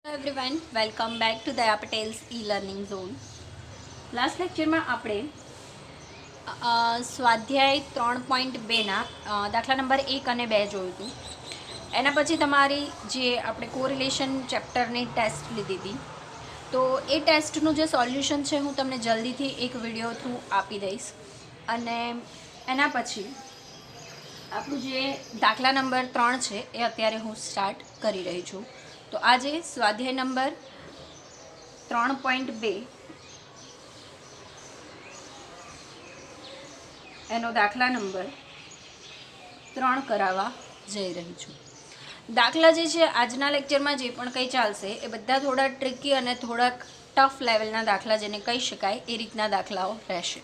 Hello everyone, welcome back to Daya Patel's e-learning zone. Last લેક્ચરમાં આપણે સ્વાધ્યાય 3.2ના દાખલા નંબર 1 અને 2 જોયું હતું. એના પછી તમારી જે આપણે કોરિલેશન ચેપ્ટરની ટેસ્ટ લીધી હતી, તો એ ટેસ્ટનું જે સોલ્યુશન છે હું તમને જલ્દીથી એક વિડીયો થ્રુ આપી દઈશ. અને એના પછી આપણું જે દાખલા નંબર 3 છે એ અત્યારે હું સ્ટાર્ટ કરી રહી છું. તો આજે સ્વાધ્યાય નંબર 3.2 એનો દાખલા નંબર 3 કરાવવા જઈ રહી છું. દાખલા જે છે આજના લેક્ચરમાં જે પણ કંઈ ચાલશે એ બધા થોડા ટ્રિકી અને થોડાક ટફ લેવલના દાખલા જેને કહી શકાય એ રીતના દાખલાઓ રહેશે.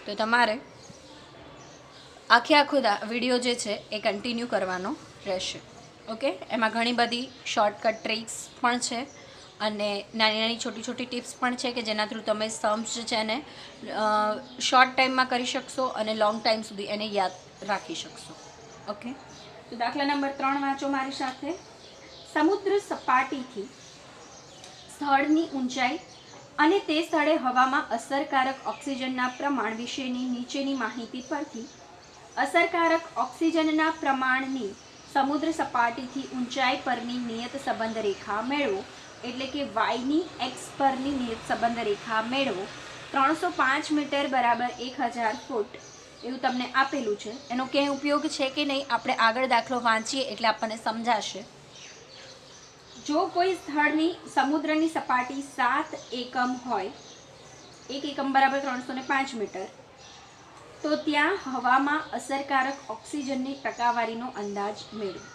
તો તમારે આખો વિડીયો જે છે એ કન્ટિન્યુ કરવાનો રહેશે. ઓકે, એમાં ઘણી બધી શોર્ટકટ ટ્રિક્સ પણ છે અને નાની નાની છોટી છોટી ટિપ્સ પણ છે કે જેના થ્રુ તમે સમ્સ જે છે એને શોર્ટ ટાઈમમાં કરી શકશો અને લોંગ ટાઈમ સુધી એને યાદ રાખી શકશો. ઓકે, તો દાખલા નંબર 3 વાંચો મારી સાથે. સમુદ્ર સપાટીથી સ્થળની ઊંચાઈ અને તે સ્થળે હવામાં અસરકારક ઓક્સિજનના પ્રમાણ વિશેની નીચેની માહિતી પરથી અસરકારક ઓક્સિજનના પ્રમાણની સમુદ્ર સપાટીથી ઊંચાઈ પરની નિયત સંબંધ રેખા મેળવો. એટલે કે વાયની એક્સ પરની નિયત સંબંધ રેખા મેળવો. 305 મીટર બરાબર 1000 ફૂટ એવું તમને આપેલું છે. એનો ક્યાંય ઉપયોગ છે કે નહીં આપણે આગળ દાખલો વાંચીએ એટલે આપણને સમજાશે. જો કોઈ સ્થળની સમુદ્રની સપાટી 7 એકમ હોય, 1 એકમ બરાબર 305 મીટર, તો ત્યાં હવામાં અસરકારક ઓક્સિજનની ટકાવારીનો અંદાજ મેળવો.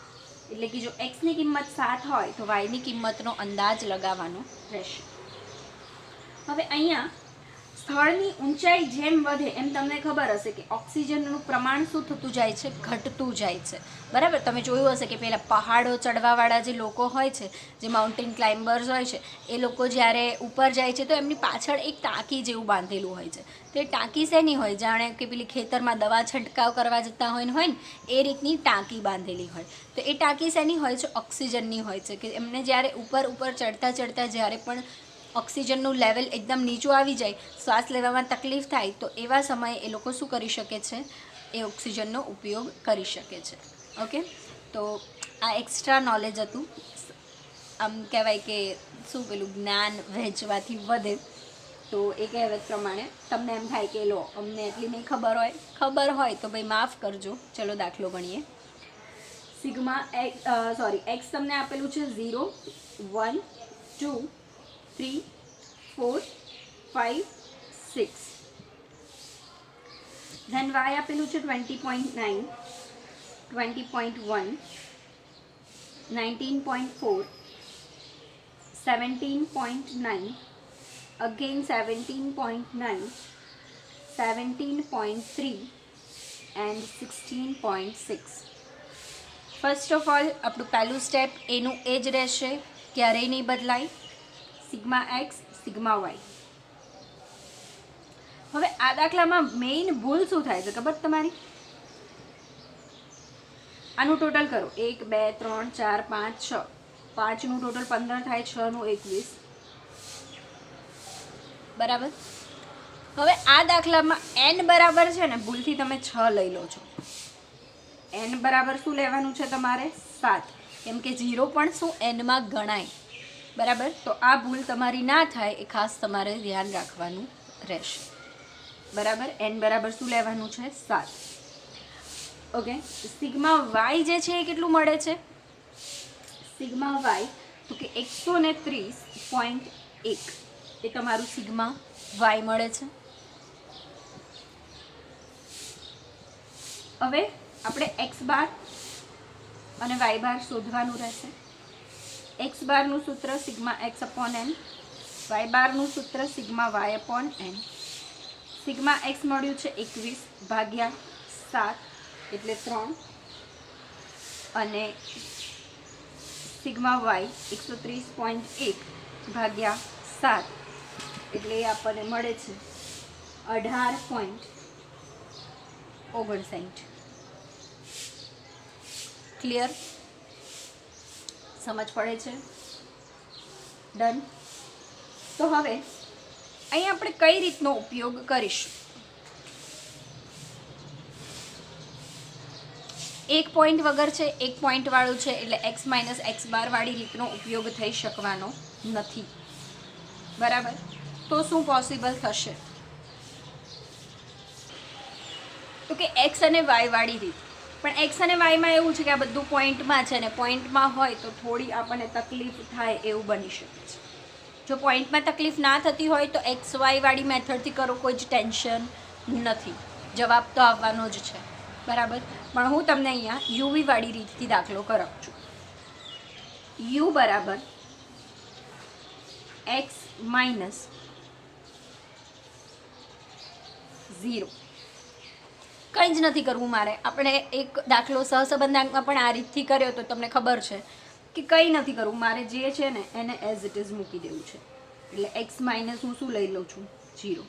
એટલે કે જો એક્સની કિંમત 7 હોય તો વાયની કિંમતનો અંદાજ લગાવવાનો રહેશે. હવે અહીંયા સ્થળની ઊંચાઈ જેમ વધે એમ તમને ખબર હશે કે ઓક્સિજનનું પ્રમાણ શું થતું જાય છે, ઘટતું જાય છે. બરાબર, તમે જોયું હશે કે પહેલાં પહાડો ચડવાવાળા જે લોકો હોય છે, જે માઉન્ટેન ક્લાઇમ્બર્સ હોય છે, એ લોકો જ્યારે ઉપર જાય છે તો એમની પાછળ એક ટાંકી જેવું બાંધેલું હોય છે. તો એ ટાંકી શેની હોય? જાણે કે પેલી ખેતરમાં દવા છંટકાવ કરવા જતા હોય ને એ રીતની ટાંકી બાંધેલી હોય. તો એ ટાંકી શેની હોય છે? ઓક્સિજનની હોય છે. કે એમને જ્યારે ઉપર ચડતા જ્યારે પણ ઓક્સિજનનું લેવલ એકદમ નીચું આવી જાય, શ્વાસ લેવામાં તકલીફ થાય, તો એવા સમયે એ લોકો શું કરી શકે છે? એ ઓક્સિજનનો ઉપયોગ કરી શકે છે. ઓકે, તો આ એક્સ્ટ્રા નોલેજ હતું. આમ કહેવાય કે શું પેલું જ્ઞાન વહેંચવાથી વધે. તો એ કહેવત પ્રમાણે તમને એમ થાય કે લો અમને એટલી નહીં ખબર હોય તો ભાઈ માફ કરજો. ચલો દાખલો ગણીએ. સિગ્મા એક્સ તમને આપેલું છે 0, 1, 2, 3, 4, 5, 6. ધેન વાય આપેલું છે 20.9, 20.1, 19.4, 17.9, again 17.9, 17.3 and 16.6. First of all આપણું પહેલું સ્ટેપ એનું એ જ રહેશે, ક્યારેય નહીં બદલાય. Sigma x, sigma y. હવે આ દાખલામાં મેઇન ભૂલ શું થાય છે ખબર તમારી? આનું ટોટલ કરો. 1, 2, 3, 4, 5, 6. 5નું ટોટલ 15 થાય, 6નું 21. બરાબર. હવે આ દાખલામાં n બરાબર છે ને, ભૂલથી તમે 6 લઈ લો છો. n બરાબર શું લેવાનું છે તમારે? 7. કેમ કે 0 પણ શું એનમાં ગણાય. બરાબર, તો આ ભૂલ તમારી ના થાય એ ખાસ તમારે ધ્યાન રાખવાનું રહેશે. બરાબર, n બરાબર શું લેવાનું છે? 7. ઓકે, સિગ્મા વાય જે છે એ કેટલું મળે છે? સિગ્મા વાય તો કે 130.1 એ તમારું સિગ્મા વાય મળે છે. હવે આપણે એક્સ બાર અને વાય બાર શોધવાનું રહેશે. એક્સ બારનું સૂત્ર sigma x upon n, y બારનું સૂત્ર sigma y upon n. Sigma x મળ્યું છે 21 ભાગ્યા 7 એટલે 3 અને સિગ્મા વાય 130.1 ભાગ્યા 7 એટલે એ આપણને મળે છે 18.59. ક્લિયર? સમજ પડે છે? ડન. તો હવે અહીં આપણે કઈ રીતનો ઉપયોગ કરીશું? એક પોઈન્ટ વગર છે, એક પોઈન્ટ વાળું છે, એટલે x માઇનસ એક્સ બાર વાળી રીતનો ઉપયોગ થઈ શકવાનો નથી. બરાબર? તો શું પોસિબલ થશે? તો કે એક્સ અને વાય વાળી રીત. પણ એક્સ અને વાયમાં એવું છે કે આ બધું પોઈન્ટમાં છે ને પોઈન્ટમાં હોય તો થોડી આપણને તકલીફ થાય એવું બની શકે છે. જો પોઈન્ટમાં તકલીફ ના થતી હોય તો એક્સ વાય વાળી મેથડથી કરો, કોઈ જ ટેન્શન નથી, જવાબ તો આવવાનો જ છે. બરાબર? પણ હું તમને અહીંયા યુવી વાળી રીતથી દાખલો કરાવું છું. યુ બરાબર એક્સ માઇનસ 0. કંઈ જ નથી કરવું મારે. આપણે એક દાખલો સહસંબંધાંકમાં પણ આ રીતથી કર્યો તો તમને ખબર છે કે કંઈ નથી કરવું મારે. જે છે ને એને એઝ ઇટ ઇઝ મૂકી દેવું છે. એટલે એક્સ માઇનસ હું શું લઈ લઉં છું? 0.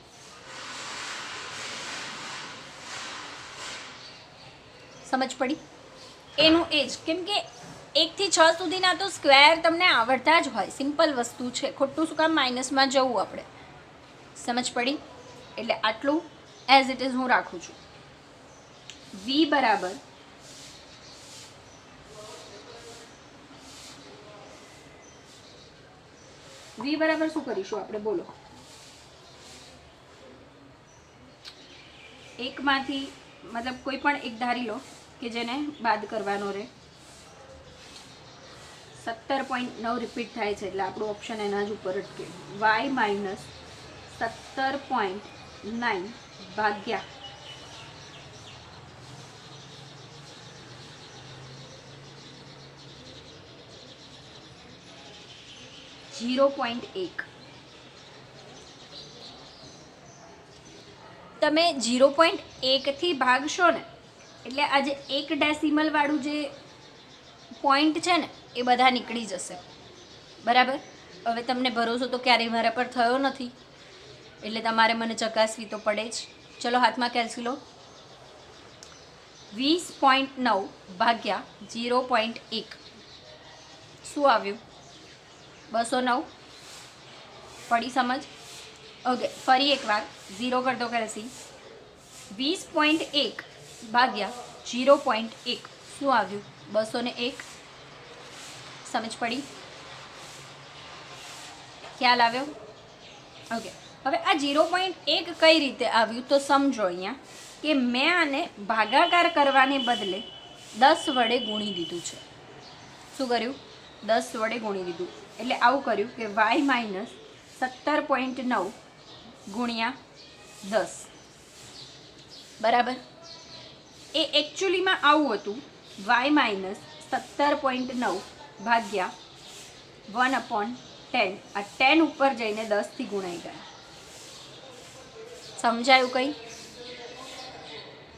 સમજ પડી? એનું એ જ, કેમ કે 1 થી 6 સુધીના તો સ્ક્વેર તમને આવડતા જ હોય, સિમ્પલ વસ્તુ છે. ખોટું શું કામ માઇનસમાં જવું આપણે? સમજ પડી? એટલે આટલું એઝ ઇટ ઇઝ હું રાખું છું. v બરાબર શું કરીશું આપણે? બોલો. એકમાંથી મતલબ કોઈ પણ એક ધારી લો કે જેને બાદ કરવાનો રહે. 17.9 રિપીટ થાય છે એટલે આપણું ઓપ્શન એના જ ઉપર અટકે. y માઇનસ 17.9 ભાગ્યા 0.1. તમે 0.1 થી ભાગશો ને એટલે આ જે 1 ડેસિમલ વાળું જે પોઈન્ટ છે ને એ બધા નીકળી જશે. બરાબર? હવે તમને ભરોસો તો ક્યારેય મારા પર થયો નથી એટલે તમારે મને ચકાસવી તો પડે જ. ચલો હાથમાં કેલ્ક્યુલો. 20.9 ભાગ્યા 0.1 શું આવ્યું? 209. પડી સમજ? ઓકે, ફરી એકવાર 0 કરી દો કેલ્સી. 20.1 ભાગ્યા 0.1 શું આવ્યું? 201. સમજ પડી? ખ્યાલ આવ્યો? ઓકે, હવે આ 0.1 કઈ રીતે આવ્યું તો સમજો. અહીંયા કે મેં આને ભાગાકાર કરવાને બદલે 10 વડે ગુણી દીધું છે. શું કર્યું? 10 વડે ગુણી દીધું. એટલે આવું કર્યું કે y માઇનસ 17.9 ગુણ્યા 10. બરાબર? એ એકચ્યુઅલીમાં આવું હતું, y માઇનસ 17.9 ભાગ્યા 1/10. આ 10 ઉપર જઈને 10થી ગુણાઈ ગયા. સમજાયું? કંઈ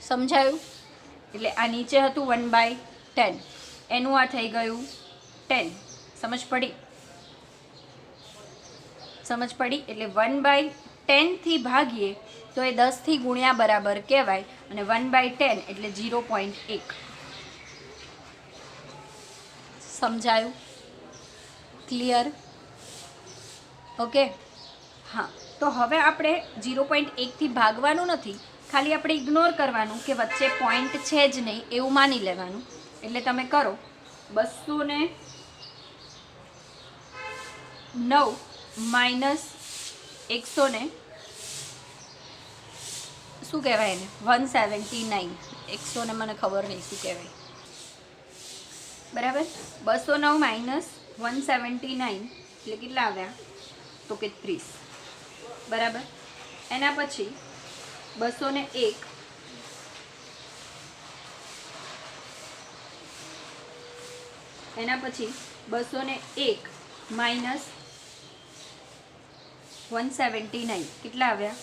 સમજાયું? એટલે આ નીચે હતું 1/10, એનું આ થઈ ગયું 10. સમજ પડી? સમજ પડી? એટલે 1/10 થી ભાગીએ તો એ 10 થી ગુણ્યા બરાબર કહેવાય, અને 1/10 એટલે 0.1. સમજાયું? ક્લિયર? ઓકે. હા, તો હવે આપણે 0.1 થી ભાગવાનું નથી, ખાલી આપણે ઇગ્નોર કરવાનું કે વચ્ચે પોઈન્ટ છે જ નહીં એવું માની લેવાનું. એટલે તમે કરો 209 માઇનસ 100 શું કહેવાય એને? 179. 100 મને ખબર નહીં શું કહેવાય. બરાબર? 209 માઇનસ 179 એટલે કેટલા આવ્યા? તો કે 30. બરાબર? એના પછી 201 એના પછી 201 માઇનસ 179 કેટલા આવ્યા?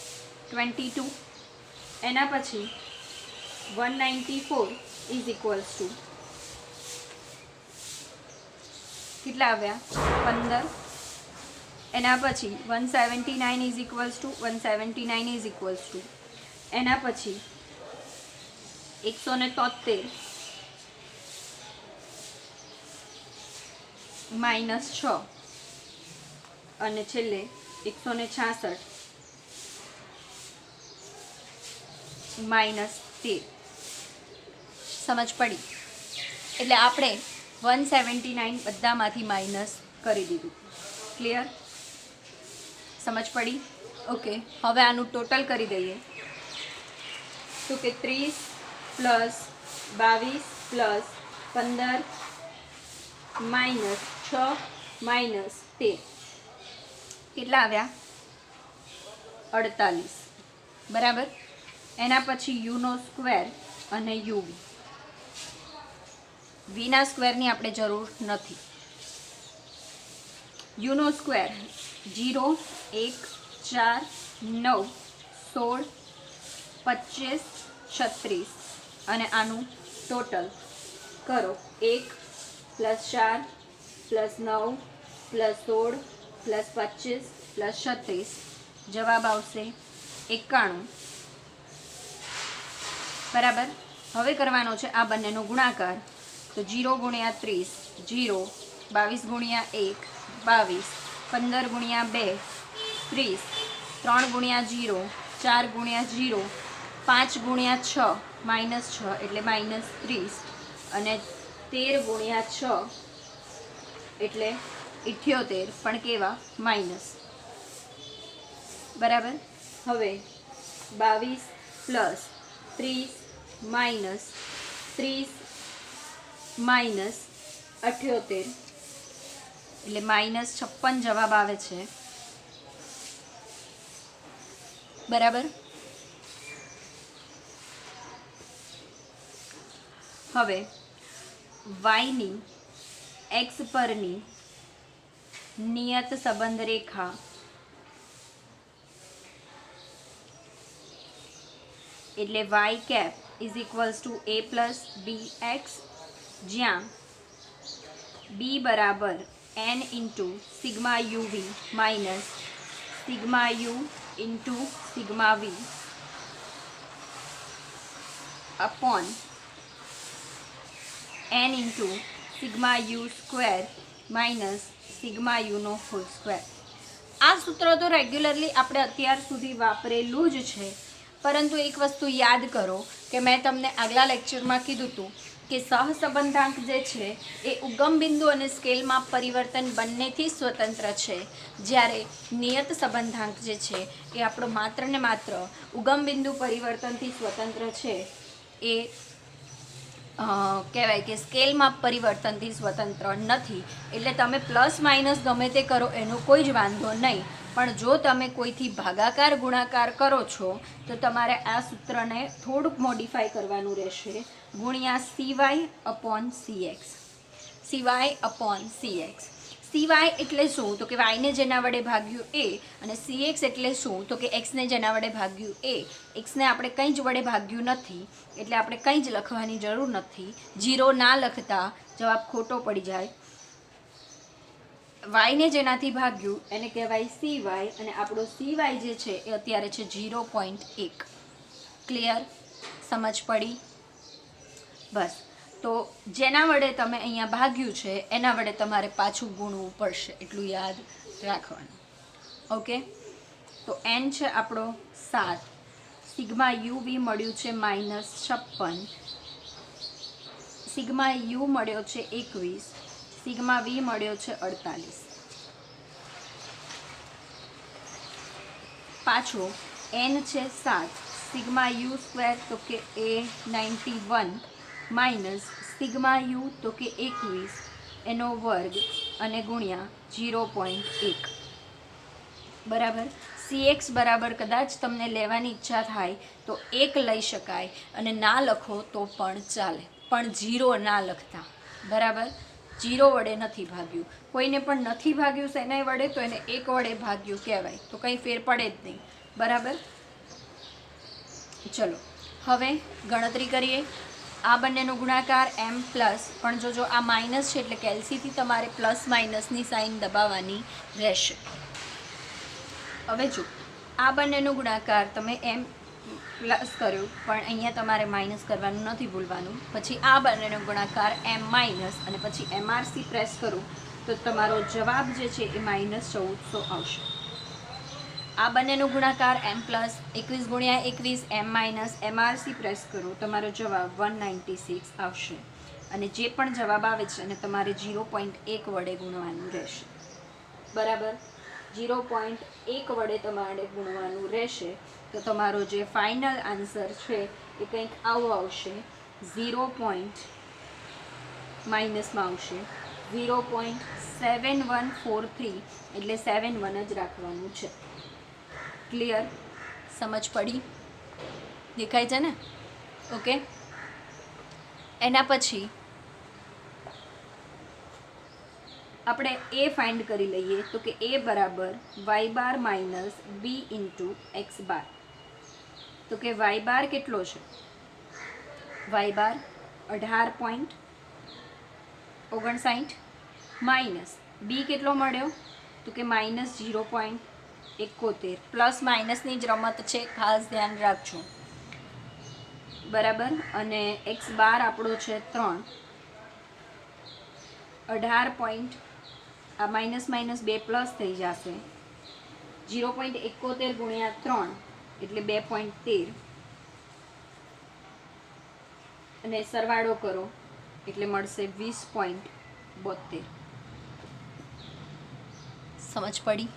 22. એના પછી 194 ઇઝ ઇક્વલ્સ ટુ કેટલા આવ્યા? 15. એના પછી 179 is equals two 179 is equals two એના પછી 173 માઇનસ 6 અને છેલ્લે 166 -13. સમજ પડી? એટલે આપણે 179 બધામાંથી માઇનસ કરી દીધું. ક્લિયર? સમજ પડી? ઓકે, હવે આનું ટોટલ કરી દઈએ તો કે 30 + 22 + 15 -6 -13 કેટલા આવ્યા? 48. બરાબર. એના પછી યુનો સ્ક્વેર અને યુવી. વીના સ્ક્વેરની આપણે જરૂર નથી. યુનો સ્ક્વેર 0 1 4 9 16 25 36 અને આનું ટોટલ કરો. 1 + 4 + 9 + 16 + 25 + 36 જવાબ આવશે 91. બરાબર. હવે કરવાનો છે આ બંનેનો ગુણાકાર. તો 0 × 30 0, 22 × 1 22, 15 × 2 30, 3 × 0 4 × 0, 5 × 6 -6 એટલે -30 અને 13 × 6 એટલે 78 પણ કેવા? માઇનસ. બરાબર. હવે 22 + 30 -30 -78 એટલે -56 જવાબ આવે છે. બરાબર. હવે વાયની એક્સ પરની નિયત સંબંધ રેખા એટલે વાય કેપ = a + bx, જ્યાં b બરાબર n × σuv minus σu × σv upon n × σu² minus σu². આ સૂત્ર તો રેગ્યુલરલી આપણે અત્યાર સુધી વાપરેલું જ છે, પરંતુ એક વસ્તુ યાદ કરો કે મેં તમને આગલા લેક્ચરમાં કીધું હતું કે સહસંબંધાંક જે છે એ ઉગમ બિંદુ અને સ્કેલમાં પરિવર્તન બંનેથી સ્વતંત્ર છે, જ્યારે નિયત સંબંધાંક જે છે એ આપણો માત્ર ને માત્ર ઉગમ બિંદુ પરિવર્તનથી સ્વતંત્ર છે. એ કહેવાય કે સ્કેલમાં પરિવર્તનથી સ્વતંત્ર નથી. એટલે તમે પ્લસ માઇનસ ગમે તે કરો એનો કોઈ જ વાંધો નહીં, પણ જો તમે કોઈથી ભાગાકાર ગુણાકાર કરો છો તો તમારે આ સૂત્રને થોડુંક મોડિફાય કરવાનું રહેશે. ગુણ્યા CY/CX. CY/CX. CY એટલે શું? તો કે વાયને જેના વડે ભાગ્યું એ, અને CX એટલે શું? તો કે એક્સને જેના વડે ભાગ્યું એ. એક્સને આપણે કંઈ જ વડે ભાગ્યું નથી એટલે આપણે કંઈ જ લખવાની જરૂર નથી. 0 ના લખતા જવાબ ખોટો પડી જાય. વાયને જેનાથી ભાગ્યું એને કહેવાય CY, અને આપણો CY જે છે એ અત્યારે છે 0.1. ક્લિયર? સમજ પડી? બસ. તો જેના વડે તમે અહીંયા ભાગ્યું છે એના વડે તમારે પાછું ગુણવું પડશે, એટલું યાદ રાખવાનું. ઓકે. તો n છે આપણો 7, σuv મળ્યું છે -56, σu મળ્યો છે 21, σv મળ્યો છે 48. પાછો n છે 7, σu² તો કે એ 91 માઇનસ સિગ્મા તો કે 21 એનો વર્ગ અને ગુણ્યા 0.1. બરાબર. CX બરાબર કદાચ તમને લેવાની ઈચ્છા થાય તો 1 લઈ શકાય, અને ના લખો તો પણ ચાલે, પણ 0 ના લખતા. બરાબર. 0 વડે નથી ભાગ્યું. કોઈને પણ નથી ભાગ્યું શેનાય વડે તો એને 1 વડે ભાગ્યું કહેવાય, તો કંઈ ફેર પડે જ નહીં. બરાબર. ચલો હવે ગણતરી કરીએ. આ બંનેનો ગુણાકાર m પ્લસ, પણ જો આ માઇનસ છે એટલે કેલ્સીથી તમારે પ્લસ માઇનસની સાઇન દબાવવાની રહેશે. હવે જો આ બંનેનો ગુણાકાર તમે m પ્લસ કર્યું, પણ અહીંયા તમારે માઇનસ કરવાનું નથી ભૂલવાનું. પછી આ બંનેનો ગુણાકાર m માઇનસ, અને પછી MRC પ્રેસ કરું તો તમારો જવાબ જે છે એ -1400 આવશે. આ બંનેનો ગુણાકાર m+21 × 21 m - MRC પ્રેસ કરો, તમારો જવાબ 196 આવશે. અને જે પણ જવાબ આવે છે એને તમારે 0.1 વડે ગુણવાનું રહેશે. બરાબર, 0.1 વડે તમારે ગુણવાનું રહેશે. તો તમારો જે ફાઇનલ આન્સર છે એ કંઈક આવો આવશે. 0.- આવશે 0.7143, એટલે 71 જ રાખવાનું છે. ક્લિયર? સમજ પડી? દેખાય છે ને? ઓકે. એના પછી આપણે એ ફાઇન્ડ કરી લઈએ. તો કે a બરાબર y - b × x બાર. તો કે y બાર કેટલો છે? y બાર 18.59 માઇનસ b કેટલો મળ્યો? તો કે -0.71. પ્લસ માઇનસની જ રમત છે, ખાસ ધ્યાન રાખજો. બરાબર. અને x બાર આપણો છે 3. 18. આ માઇનસ બે પ્લસ થઈ જશે. 0.71 × 3 એટલે 2.13. અને સરવાળો કરો એટલે મળશે 20.72. સમજ પડી?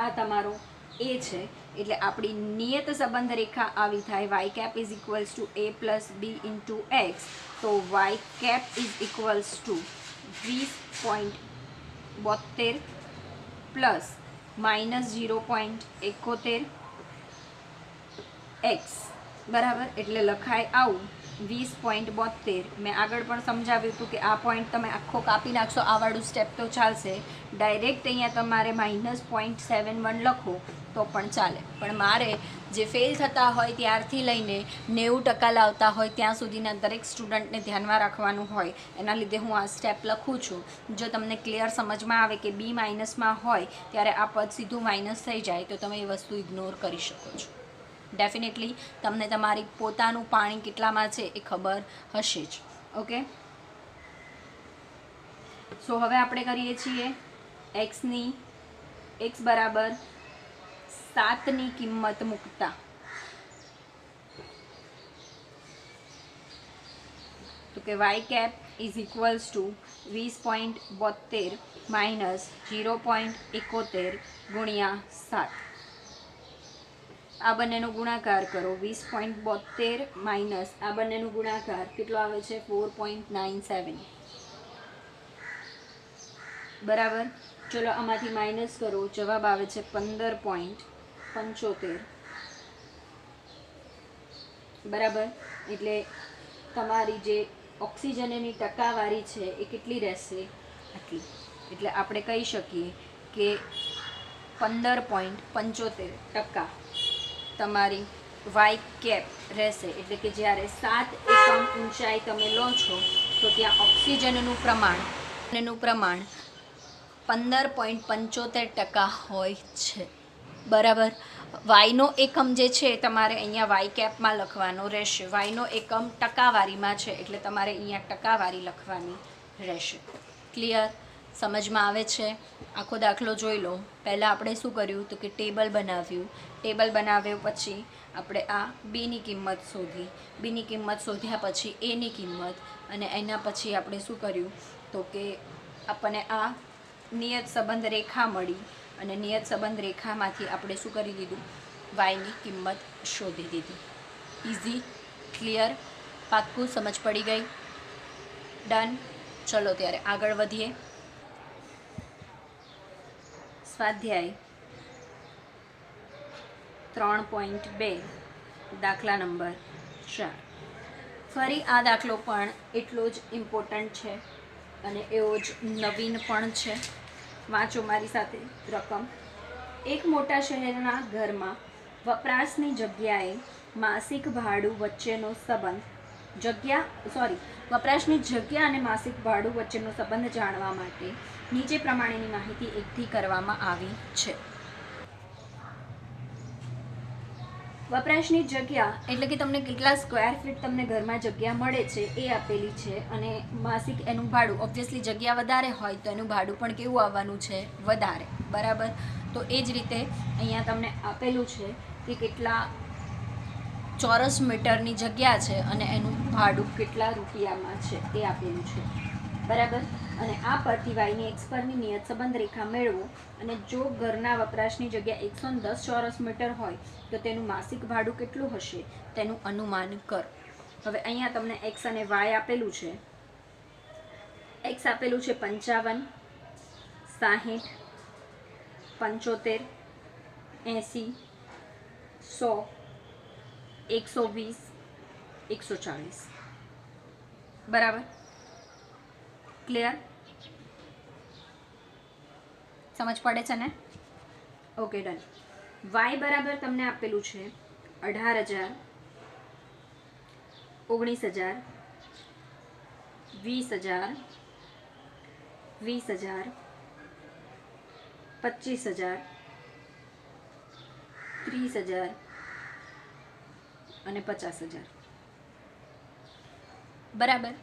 આ તમારો એ છે. એટલે આપણી નિયત સંબંધ રેખા આવી થાય y cap = a + b × x. તો y cap = 20.72 પ્લસ -0.71 x. બરાબર. એટલે લખાય આવું 20.72. મેં આગળ પણ સમજાવ્યું હતું કે આ પોઈન્ટ તમે આખો કાપી નાખશો, આ વાળું સ્ટેપ તો ચાલશે. ડાયરેક્ટ અહીંયા તમારે -0.71 લખો તો પણ ચાલે. પણ મારે જે ફેલ થતા હોય ત્યારથી લઈને 90% લાવતા હોય ત્યાં સુધીના દરેક સ્ટુડન્ટને ધ્યાનમાં રાખવાનું હોય. એના લીધે હું આ સ્ટેપ લખું છું. જો તમને ક્લિયર સમજમાં આવે કે બી માઇનસમાં હોય ત્યારે આ પદ સીધું માઇનસ થઈ જાય તો તમે એ વસ્તુ ઇગ્નોર કરી શકો છો. ડેફિનેટલી તમને તમારી પોતાનું પાણી કેટલામાં છે એ ખબર હશે જ. ઓકે. સો હવે આપણે કરીએ છીએ x બરાબર 7ની કિંમત મૂકતા. તો કે y cap = 20.72 માઇનસ 0.71 × 7. આ બંનેનો ગુણાકાર કરો. 20.72 માઇનસ આ બંનેનો ગુણાકાર કેટલો આવે છે? 4.97. બરાબર. ચલો આમાંથી માઇનસ કરો, જવાબ આવે છે 15.75. બરાબર. એટલે તમારી જે ઓક્સિજનની ટકાવારી છે એ કેટલી રહેશે? આટલી. એટલે આપણે કહી શકીએ કે 15.75% તમારી y cap રહેશે. એટલે કે જ્યારે 7 એકમ ઊંચાઈ તમે લો છો તો ત્યાં ઓક્સિજનનું પ્રમાણ 15.75% હોય છે. બરાબર. વાયનો એકમ જે છે તમારે અહીંયા y capમાં લખવાનો રહેશે. વાયનો એકમ ટકાવારીમાં છે એટલે તમારે અહીંયા ટકાવારી લખવાની રહેશે. ક્લિયર? સમજમાં આવે છે? આખો દાખલો જોઈ લો. પહેલાં આપણે શું કર્યું? તો કે ટેબલ બનાવ્યું પછી આપણે આ બીની કિંમત શોધી. બીની કિંમત શોધ્યા પછી એની કિંમત, અને એના પછી આપણે શું કર્યું? તો કે આપણને આ નિયત સંબંધ રેખા મળી, અને નિયત સંબંધ રેખામાંથી આપણે શું કરી દીધું? વાયની કિંમત શોધી દીધી. ઇઝી? ક્લિયર? પાક્કું? સમજ પડી ગઈ? ડન. ચલો ત્યારે આગળ વધીએ. સ્વાધ્યાય 3.2 દાખલા નંબર 4. ફરી આ દાખલો પણ એટલો જ ઇમ્પોર્ટન્ટ છે અને એવો જ નવીન પણ છે. વાંચો મારી સાથે રકમ. એક મોટા શહેરના ઘરમાં વપરાશની જગ્યાએ માસિક ભાડું વચ્ચેનો સંબંધ વપરાશની જગ્યા અને માસિક ભાડું વચ્ચેનો સંબંધ જાણવા માટે નીચે પ્રમાણેની માહિતી એકઠી કરવામાં આવી છે. વપરાશની જગ્યા એટલે કે તમને કેટલા સ્ક્વેર ફીટ તમને ઘરમાં જગ્યા મળે છે એ આપેલી છે, અને માસિક એનું ભાડું, ઓબ્વિયસલી જગ્યા વધારે હોય તો એનું ભાડું પણ કેવું આવવાનું છે, વધારે. બરાબર. તો એ જ રીતે અહીંયા તમને આપેલું છે કે કેટલા ચોરસ મીટરની જગ્યા છે અને એનું ભાડું કેટલા રૂપિયામાં છે એ આપેલું છે. બરાબર. અને આ પરથી વાયની એક્સ પરની નિયત સંબંધ રેખા મેળવો, અને જો ઘરના વપરાશની જગ્યા 110 ચોરસ મીટર હોય તો તેનું માસિક ભાડું કેટલું હશે તેનું અનુમાન કર. હવે અહીંયા તમને એક્સ અને વાય આપેલું છે. એક્સ આપેલું છે 55, 60, 75, 80, 100, 120, 140. બરાબર. ક્લિયર? સમજ પડે છે ને? Okay, done. વાય બરાબર તમને આપેલું છે 18,000, 19,000, 20,000, 20,000, 25,000, 30,000 અને 50,000. બરાબર.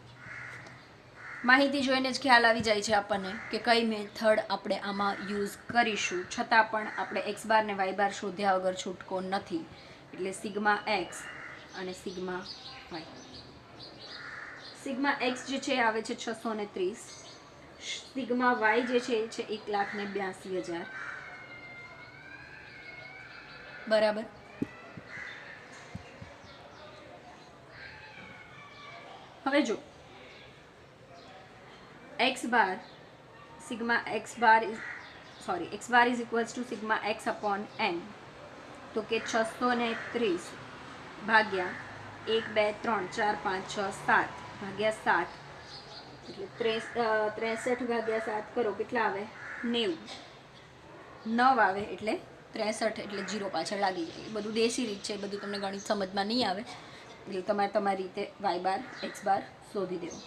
માહિતી જોઈને જ ખ્યાલ આવી જાય છે આપણને કે કઈ મેથડ આપણે આમાં યુઝ કરીશું. છતાં પણ આપણે એક્સ બાર ને વાય બાર શોધ્યા વગર છૂટકો નથી. એટલે સિગ્મા એક્સ અને સિગ્મા વાય. સિગ્મા એક્સ જે છે આવે છે 630, સિગ્મા વાય જે છે એ છે 1,82,000. બરાબર. હવે જો x bar sigma x bar is x bar is equals to sigma x upon n, તો કે 630 ભાગ્યા 1 2 3 4 5 6 7 ભાગ્યા 7 એટલે 63 ભાગ્યા 7 કરો કેટલા આવે? 90. 9 આવે એટલે 63 એટલે 0 પાછળ લાગી જાય. એ બધું દેશી રીત છે, એ બધું તમને ગણિત સમજમાં નહીં આવે, એટલે તમારે તમારી રીતે વાય બાર એક્સ બાર શોધી દેવું.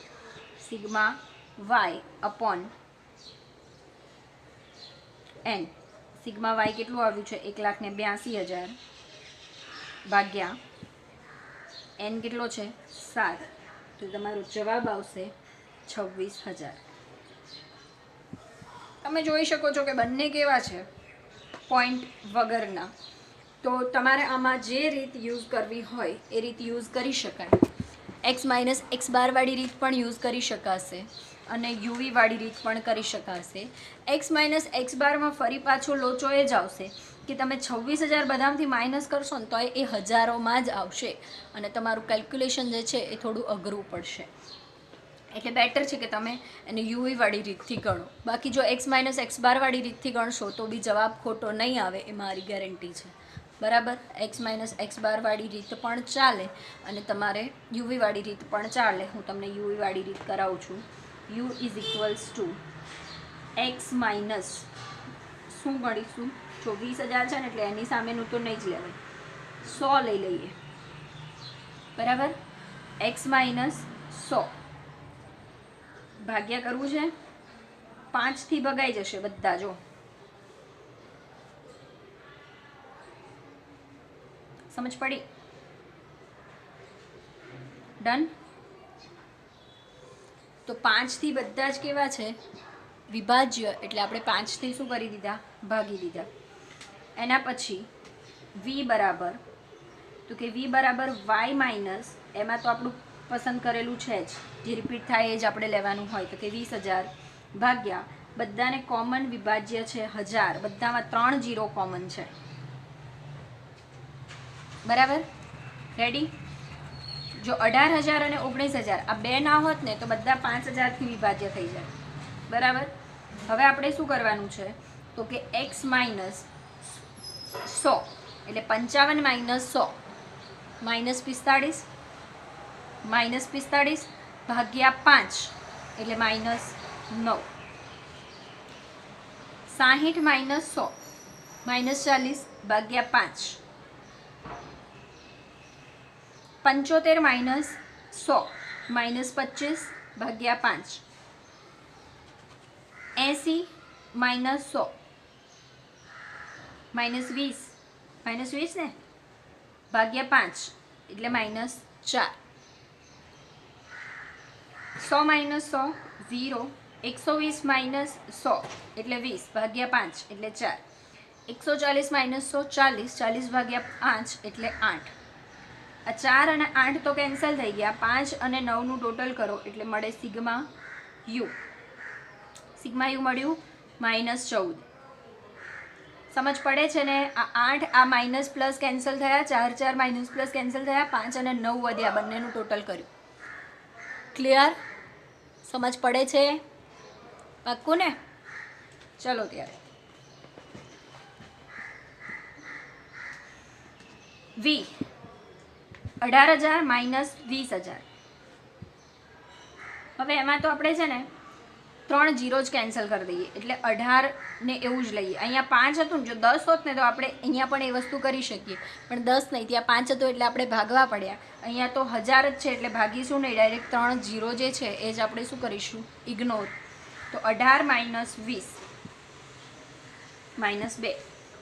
Sigma y upon n. Sigma y કેટલું આવ્યું છે? 1,82,000 ભાગ્યા એન કેટલો છે? 7. તો તમારો જવાબ આવશે 26,000. તમે જોઈ શકો છો કે બંને કેવા છે? પોઈન્ટ વગરના. તો તમારે આમાં જે રીત યુઝ કરવી હોય એ રીત યુઝ કરી શકાય. એક્સ માઇનસ એક્સ બારવાળી રીત પણ યુઝ કરી શકાશે અને યુવીવાળી રીત પણ કરી શકાશે. એક્સ માઇનસ એક્સ બારમાં ફરી પાછો લોચો એ જ આવશે કે તમે 26,000 બધામાંથી માઇનસ કરશો ને તો એ હજારોમાં જ આવશે અને તમારું કેલ્ક્યુલેશન જે છે એ થોડું અઘરું પડશે. એટલે બેટર છે કે તમે એને યુવીવાળી રીતથી ગણો. બાકી જો એક્સ માઇનસ એક્સ બારવાળી રીતથી ગણશો તો બી જવાબ ખોટો નહીં આવે, એ મારી ગેરંટી છે. બરાબર. એક્સ માઇનસ એક્સ બારવાળી રીત પણ ચાલે અને તમારે યુવીવાળી રીત પણ ચાલે. હું તમને યુવીવાળી રીત કરાવું છું. You is equals two x minus શું ગણીશું? 20,000 છે ને એટલે એની સામેનું તો નહીં જ લેવાય, 100 લઈ લઈએ. બરાબર. એક્સ માઇનસ 100 ભાગ્યા કરવું છે 5 થી ભગાઈ જશે બધા. જો સમજ પડી? ડન. તો 5 થી બધા જ કેવા છે? વિભાજ્ય. એટલે આપણે 5 થી શું કરી દીધા? ભાગી દીધા. એના પછી વી બરાબર, તો કે વી બરાબર વાય માઇનસ, એમાં તો આપણું પસંદ કરેલું છે જ, જે રિપીટ થાય એ જ આપણે લેવાનું હોય, તો કે 20,000 ભાગ્યા બધાને કોમન વિભાજ્ય છે 1000, બધામાં 3 0 કોમન છે. બરાબર. રેડી? જો 18,000 અને 19,000 આ બે ના હોત ને તો બધા 5,000થી વિભાજ્ય થઈ જાય. બરાબર. હવે આપણે શું કરવાનું છે? તો કે એક્સ માઇનસ 100 એટલે 55 માઇનસ 100 માઇનસ 45, માઇનસ 45 ભાગ્યા 5 એટલે માઇનસ 9. 60 માઇનસ 100 માઇનસ 40 ભાગ્યા 5. 75 માઇનસ 100 માઇનસ 25 ભાગ્યા 5. 80 માઇનસ 100 માઇનસ 20 ને ભાગ્યા 5 એટલે -4. 100 - 100 0. 120 - 100 એટલે 20 ભાગ્યા 5 એટલે 4. 140 - 100 40. 40 ભાગ્યા 5 એટલે 8. આ 4 અને 8 તો કેન્સલ થઈ ગયા. 5 અને 9નું ટોટલ કરો એટલે મળે સિગ્મા યુ. સિગ્મા યુ મળ્યું -14. સમજ પડે છે ને? આ 8 આ માઇનસ પ્લસ કેન્સલ થયા, 4 4 માઇનસ પ્લસ કેન્સલ થયા, 5 અને 9 વધ્યા, બંનેનું ટોટલ કર્યું. ક્લિયર? સમજ પડે છે? પાક્કું ને? ચલો ત્યારે વી 18,000 માઇનસ 20,000. હવે એમાં તો આપણે છે ને 3 0 જ કેન્સલ કરી દઈએ એટલે 18 ને એવું જ લઈએ. અહીંયા 5 હતું ને, જો 10 હોત ને તો આપણે અહીંયા પણ એ વસ્તુ કરી શકીએ, પણ 10 નહીં, ત્યાં 5 હતું એટલે આપણે ભાગવા પડ્યા. અહીંયા તો 1000 જ છે એટલે ભાગીશું નહીં, ડાયરેક્ટ 3 0 જે છે એ જ આપણે શું કરીશું? ઇગ્નોર. તો 18 minus 20 -2.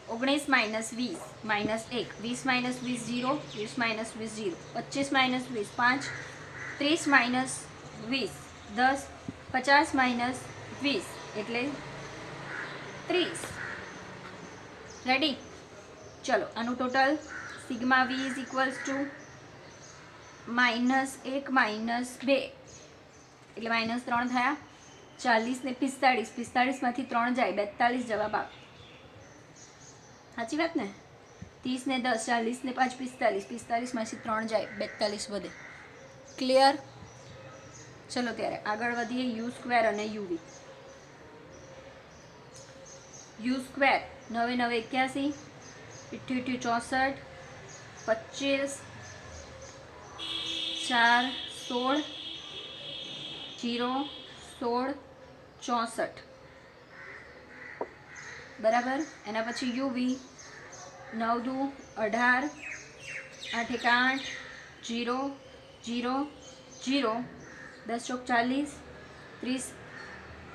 19 minus 20 -1. 20 minus 20 0. 20 minus 20 0. 25 minus 20 5. 30 minus 20 10. 50 minus 20 એટલે 30. રેડી? ચલો આનું total sigma v is equals to -1 -2 એટલે -3 થયા. 40 ને 45. 45માંથી 3 જાય, 42 જવાબ આવે. સાચી વાત ને? 30 ને 10, 40 ને 5 45. 45માંથી 3 જાય, 42 વધે. ક્લિયર? ચલો ત્યારે આગળ વધીએ. યુ સ્ક્વેર અને યુવી. U square 9 9 81, 88 64, 25 4 16 0 16 64. બરાબર. એના પછી યુવી 9 2 18, 8 1 8 0 0 0 10 ચોક 40, 30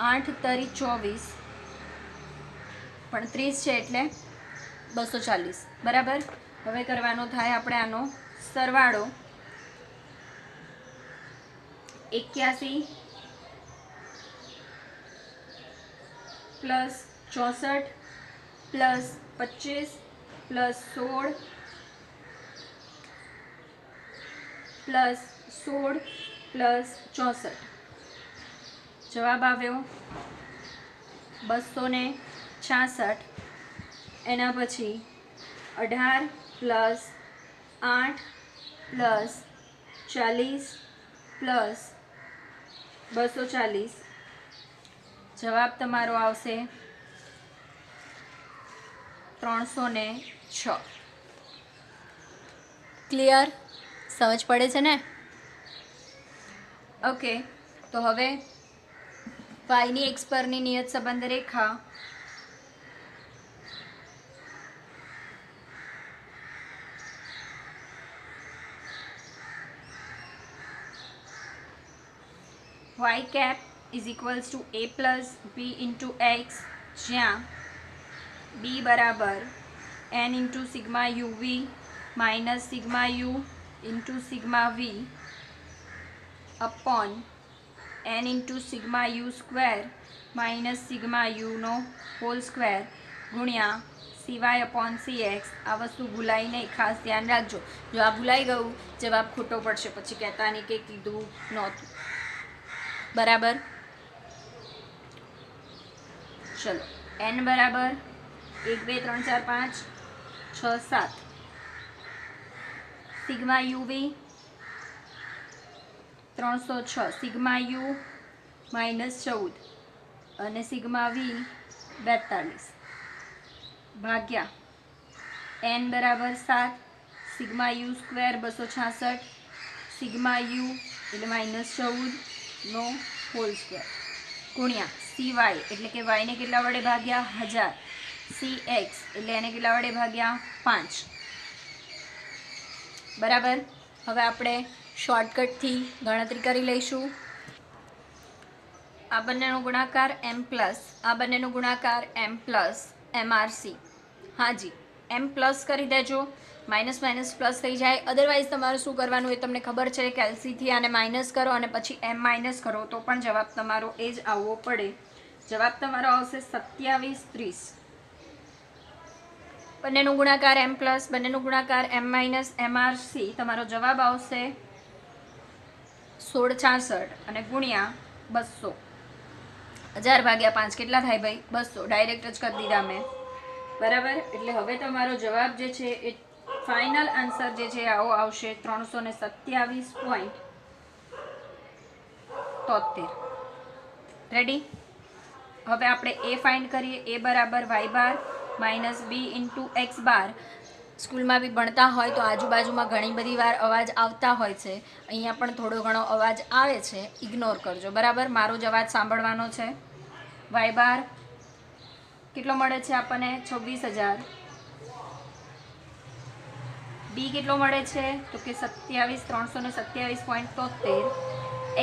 8 તરી 24, પણ 30 છે એટલે 240. બરાબર. હવે કરવાનો થાય આપણે આનો સરવાળો. 81 plus 64 plus 25 plus 16 plus 16 plus 64. જવાબ આવ્યો 266. એના પછી 18 પ્લસ 8 પ્લસ 40 પ્લસ 240. જવાબ તમારો આવશે 306. ક્લિયર? સમજ પડે છે ને? ઓકે. તો હવે વાયની એક્સ પરની નિયત સંબંધ રેખા y cap is equals to a plus b into x, જ્યાં b બરાબર n into sigma uv minus sigma u into sigma v upon n into sigma u square minus sigma u નો whole square ગુણ્યા cy upon cx. આ વસ્તુ ભૂલાઈ નહીં, ખાસ ધ્યાન રાખજો. જો આ ભૂલાઈ ગયું જવાબ ખોટો પડશે, પછી કહેતા નહીં કે કીધું નહોતું. બરાબર. ચલો n બરાબર 1 2 3 4 5 6 7. સિગ્મા યુવી 306, સિગ્મા યુ -14 અને સિગ્મા વી 42 ભાગ્યા n બરાબર 7, sigma u square 266, sigma you એટલે -14 નો હોલ સ્ક્વેર ગુણ્યા cy એટલે કે y ને કેટલા વડે ભાગ્યા 1000, cx એટલે એને કેટલા વડે ભાગ્યા 5. બરાબર. હવે આપણે શોર્ટકટથી ગણતરી કરી લઈશું. આ બંનેનો ગુણાકાર m પ્લસ, આ બંનેનો ગુણાકાર m પ્લસ mrc. હાજી m પ્લસ કરી દેજો, માઇનસ માઇનસ પ્લસ થઈ જાય. અદરવાઇઝ તમારે શું કરવાનું એ તમને ખબર છે કે એલસીથી આને માઇનસ કરો અને પછી એમ માઇનસ કરો તો પણ જવાબ તમારો એ જ આવવો પડે. જવાબ તમારો આવશે 2730. બંનેનો ગુણાકાર એમ પ્લસ, બંનેનો ગુણાકાર એમ માઇનસ MRC. તમારો જવાબ આવશે 1666 અને ગુણ્યા 200. 1000 ભાગ્યા 5 કેટલા થાય ભાઈ? 200. ડાયરેક્ટ જ કરી દીધા મેં, બરાબર. એટલે હવે તમારો જવાબ જે છે એ ફાઇનલ આન્સર જે છે આવો આવશે 327.73. રેડી? હવે આપણે એ ફાઇન્ડ કરીએ. એ બરાબર વાય બાર માઇનસ બી ઇન્ટુ એક્સ બાર. સ્કૂલમાં બી ભણતા હોય તો આજુબાજુમાં ઘણી બધી વાર અવાજ આવતા હોય છે. અહીંયા પણ થોડો ઘણો અવાજ આવે છે, ઇગ્નોર કરજો, બરાબર. મારો જ અવાજ સાંભળવાનો છે. વાય બાર કેટલો મળે છે આપણને? 26,000. બી કેટલો મળે છે? તો કે 327.73.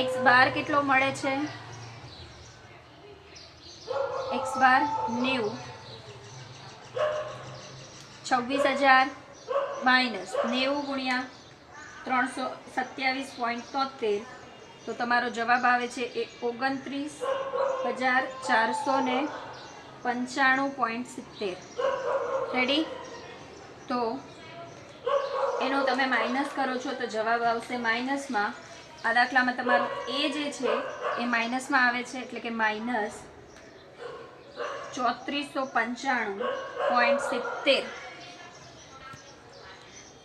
એક્સ બાર કેટલો મળે છે? X bar 90. 26,000 માઇનસ 90 ગુણ્યા 327.73. તો તમારો જવાબ આવે છે એ 29,495.70. રેડી? તો એનો તમે માઇનસ કરો છો તો જવાબ આવશે માઇનસમાં. આ દાખલામાં તમારો એ જે છે એ માઇનસમાં આવે છે, એટલે કે માઇનસ 3495.70.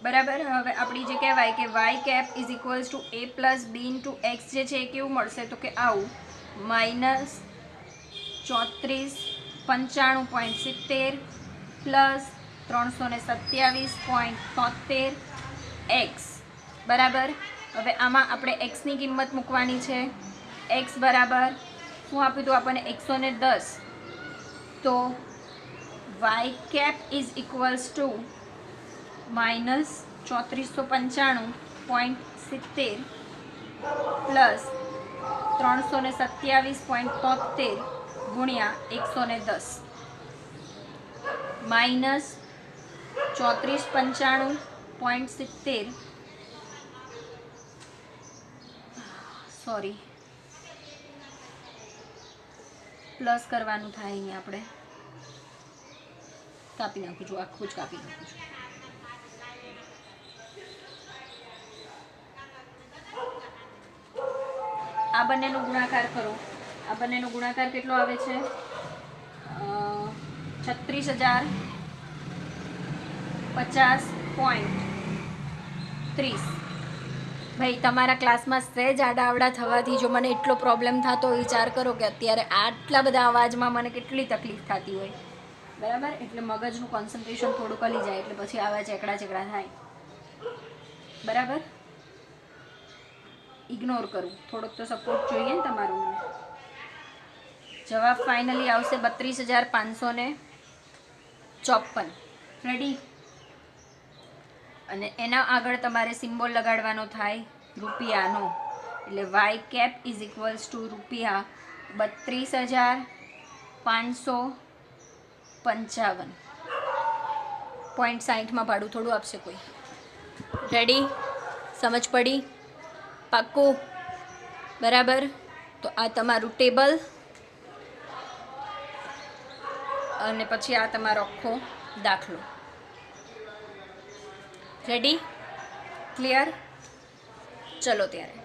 બરાબર. હવે આપણી જે કહેવાય કે y cap is equals to a plus b into x જે છે એ કેવું મળશે? તો કે આવું માઇનસ 3495.70 પ્લસ 327.73 એક્સ. બરાબર. હવે આમાં આપણે એક્સની કિંમત મૂકવાની છે. એક્સ બરાબર શું આપ્યું હતું આપણને? 110. તો y cap is equals to minus 3495.70 plus 327.73 ગુણ્યા 110 માઇનસ 3495.70 સોરી પ્લસ કરવાનું થાય. અહીંયા આપણે કાપી નાખું છું, આખું જ કાપી નાખું છું. આ બંનેનો ગુણાકાર કરો. આ બંનેનો ગુણાકાર કેટલો આવે છે? 36,050.30. ભાઈ તમારા ક્લાસમાં સહેજ આડાવડા થવાથી જો મને એટલો પ્રોબ્લેમ થતો હોય, વિચાર કરો કે અત્યારે આટલા બધા અવાજમાં મને કેટલી તકલીફ થતી હોય, બરાબર. એટલે મગજનું કોન્સન્ટ્રેશન થોડું કલી જાય એટલે પછી આવા ચેકડા ચેકડા થાય, બરાબર. ઇગ્નોર કરું, થોડોક તો સપોર્ટ જોઈએ ને તમારું. જવાબ ફાઇનલી આવશે 32,554. રેડી? અને એના આગળ તમારે સિમ્બોલ લગાડવાનો થાય રૂપિયાનો. એટલે y cap is equals to રૂપિયા 32,555. 0.60માં ભાડું થોડું આપશે કોઈ. રેડી? સમજ પડી? પાક્કું? બરાબર. તો આ તમારું ટેબલ અને પછી આ તમારો આખો દાખલો. રેડી? ક્લિયર? ચલો ત્યારે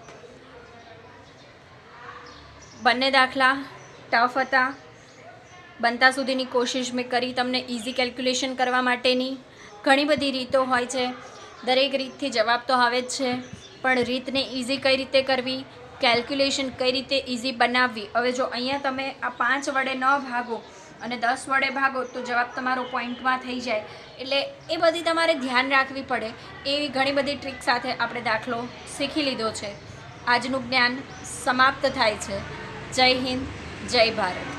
બંને દાખલા ટફ હતા. બનતા સુધીની કોશિશ મેં કરી તમને ઇઝી કેલ્ક્યુલેશન કરવા માટેની. ઘણી બધી રીતો હોય છે, દરેક રીતથી જવાબ તો આવે જ છે, પણ રીતને ઇઝી કઈ રીતે કરવી, કેલ્ક્યુલેશન કઈ રીતે ઇઝી બનાવવી. હવે જો અહીંયા તમે આ 5 વડે ન ભાગો અને 10 વડે ભાગો તો જવાબ તમારો પોઈન્ટમાં થઈ જાય. એટલે એ બધી તમારે ધ્યાન રાખવી પડે. એવી ઘણી બધી ટ્રીક સાથે આપણે દાખલો શીખી લીધો છે. આજનું જ્ઞાન સમાપ્ત થાય છે. જય હિન્દ, જય ભારત.